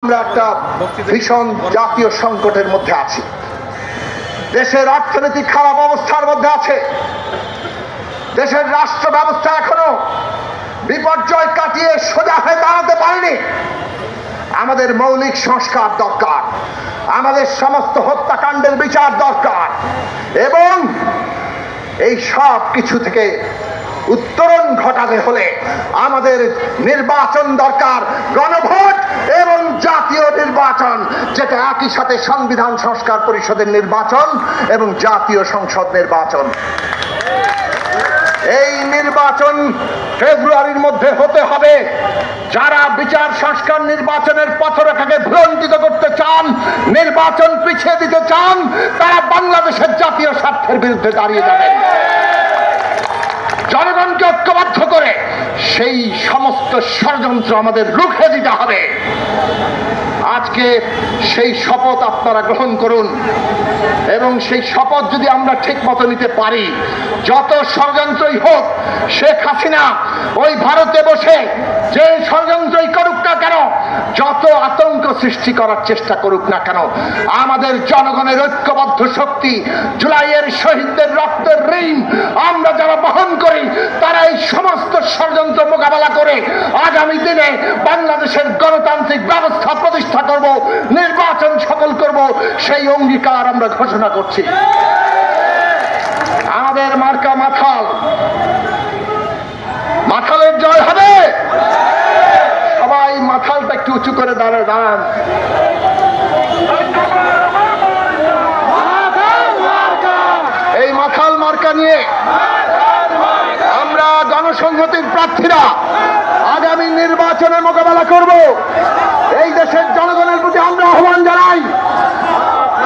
আমরা একটা ভীষণ জাতীয় সংকটের মধ্যে আছি। দেশের অর্থনৈতিক খারাপ অবস্থার মধ্যে আছে। দেশের রাষ্ট্র ব্যবস্থা এখনো বিপর্যয় কাটিয়ে সোজা হয়ে দাঁড়াতে পারেনি। আমাদের মৌলিক সংস্কার দরকার, আমাদের সমস্ত হত্যাকাণ্ডের বিচার দরকার এবং এই সব কিছু থেকে উত্তরণ ঘটাতে হলে আমাদের নির্বাচন দরকার, গণভোট এবং জাতীয় নির্বাচন, যেটা একই সাথে সংবিধান সংস্কার পরিষদের নির্বাচন এবং জাতীয় সংসদ নির্বাচন। এই নির্বাচন ফেব্রুয়ারির মধ্যে হতে হবে। যারা বিচার সংস্কার নির্বাচনের পথরেখাকে ভুলণ্ঠিত করতে চান, নির্বাচন পিছিয়ে দিতে চান, তারা বাংলাদেশের জাতীয় স্বার্থের বিরুদ্ধে দাঁড়িয়ে যাবেন। জনগণকে ঐক্যবদ্ধ করে সেই সমস্ত ষড়যন্ত্র আমাদের রুখে দিতে হবে। আজকে সেই শপথ আপনারা গ্রহণ করুন এবং সেই শপথ যদি আমরা ঠিক মতো নিতে পারি, যত ষড়যন্ত্রই হোক, শেখ হাসিনা ওই ভারতে বসে যে ষড়যন্ত্রই করুক না কেন, যত আতঙ্ক সৃষ্টি করার চেষ্টা করুক না কেন, আমাদের জনগণের ঐক্যবদ্ধ শক্তি, জুলাইয়ের শহীদদের রক্তের ঋণ আমরা যারা বহন করি, তারা এই সমস্ত ষড়যন্ত্র মোকাবেলা করে আগামী দিনে বাংলাদেশের গণতান্ত্রিক ব্যবস্থা প্রতিষ্ঠা করব, নির্বাচন সফল করব, সেই অঙ্গীকার আমরা ঘোষণা করছি। আমাদের মার্কা মাথাল, মাথালের জয় হবে। সবাই মাথালটা একটু উঁচু করে দাঁড়ান। এই মাথাল মার্কা নিয়ে আমরা গণসংহতির প্রার্থীরা আগামী নির্বাচনে মোকাবেলা করব। এই দেশের জনগণের প্রতি আমরা আহ্বান জানাই,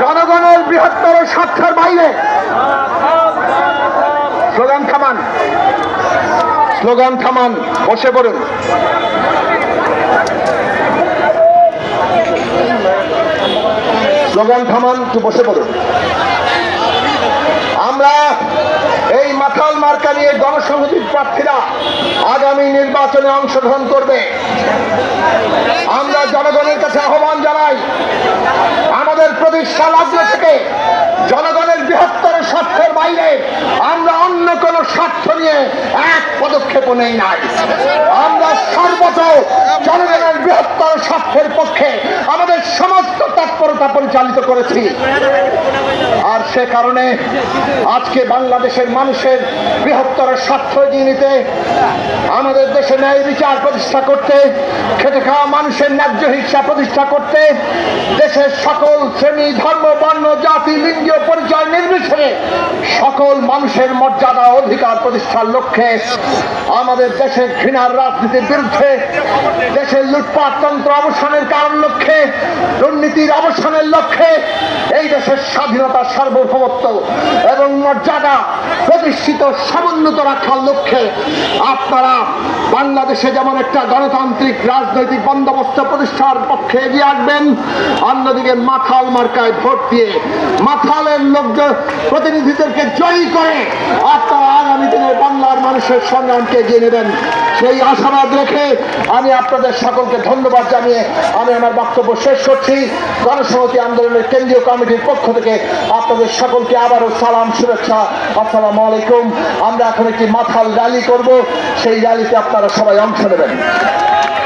জনগণের বৃহত্তর স্বার্থের বাইরে স্লোগান থামান, স্লোগান থামান, বসে পড়ুন। স্লোগান থামান, একটু বসে পড়ুন। আমরা এই মাথাল মার্কা নিয়ে গণসংহতির প্রার্থীরা আগামী নির্বাচনে অংশগ্রহণ করবে। আমরা জনগণের কাছে আহ্বান জানাই, আমাদের প্রতিষ্ঠা লগ্ন থেকে জনগণের বৃহত্তর স্বার্থের বাইরে আমরা অন্য কোন স্বার্থ নিয়ে এক পদক্ষেপও নেই নাই। আমরা সর্বত জনগণের বৃহত্তর স্বার্থের পক্ষে আমাদের সমস্ত তৎপরতা পরিচালিত করেছি। আর সে কারণে আজকে বাংলাদেশের মানুষের বৃহত্তর স্বার্থ এগিয়ে নিতে, আমাদের দেশে ন্যায় বিচার প্রতিষ্ঠা করতে, খেটে খাওয়া মানুষের ন্যায্য হিস্সা প্রতিষ্ঠা করতে, দেশের সকল শ্রেণী, ধর্ম, বর্ণ, জাতি, লিঙ্গীয় পরিচয় নির্বিশেষে সকল মানুষের মর্যাদা অধিকার প্রতিষ্ঠার লক্ষ্যে, আমাদের দেশের ঘৃণার রাজনীতির বিরুদ্ধে, দেশের লুটপাটতন্ত্র অবসানের কারণ লক্ষ্যে, দুর্নীতির অবসানের লক্ষ্যে, এই দেশের স্বাধীনতা, সার্বভৌমত্ব এবং মর্যাদা প্রতিষ্ঠিত সমুন্নত রাখার লক্ষ্যে আপনারা বাংলাদেশে যেমন একটা গণতান্ত্রিক রাজনৈতিক বন্দোবস্ত প্রতিষ্ঠার পক্ষে এগিয়ে আসবেন, অন্যদিকে মাথাল মার্কায় ভোট দিয়ে মাথালের লোকজন প্রতিনিধিদেরকে জয়ী করে আপনারা আগামী দিনে বাংলার মানুষের সংগ্রামকে এগিয়ে নেবেন। সেই আশাবাদ রেখে আমি আপনাদের সকলকে ধন্যবাদ জানিয়ে আমি আমার বক্তব্য শেষ করছি। গণসংহতি আন্দোলনের কেন্দ্রীয় কমিটির পক্ষ থেকে আপনাদের সকলকে আবারও সালাম, শুভেচ্ছা, আসসালামু আলাইকুম। আমরা এখন একটি মাথাল র্যালি করব, সেই র্যালিতে আপনারা সবাই অংশ নেবেন।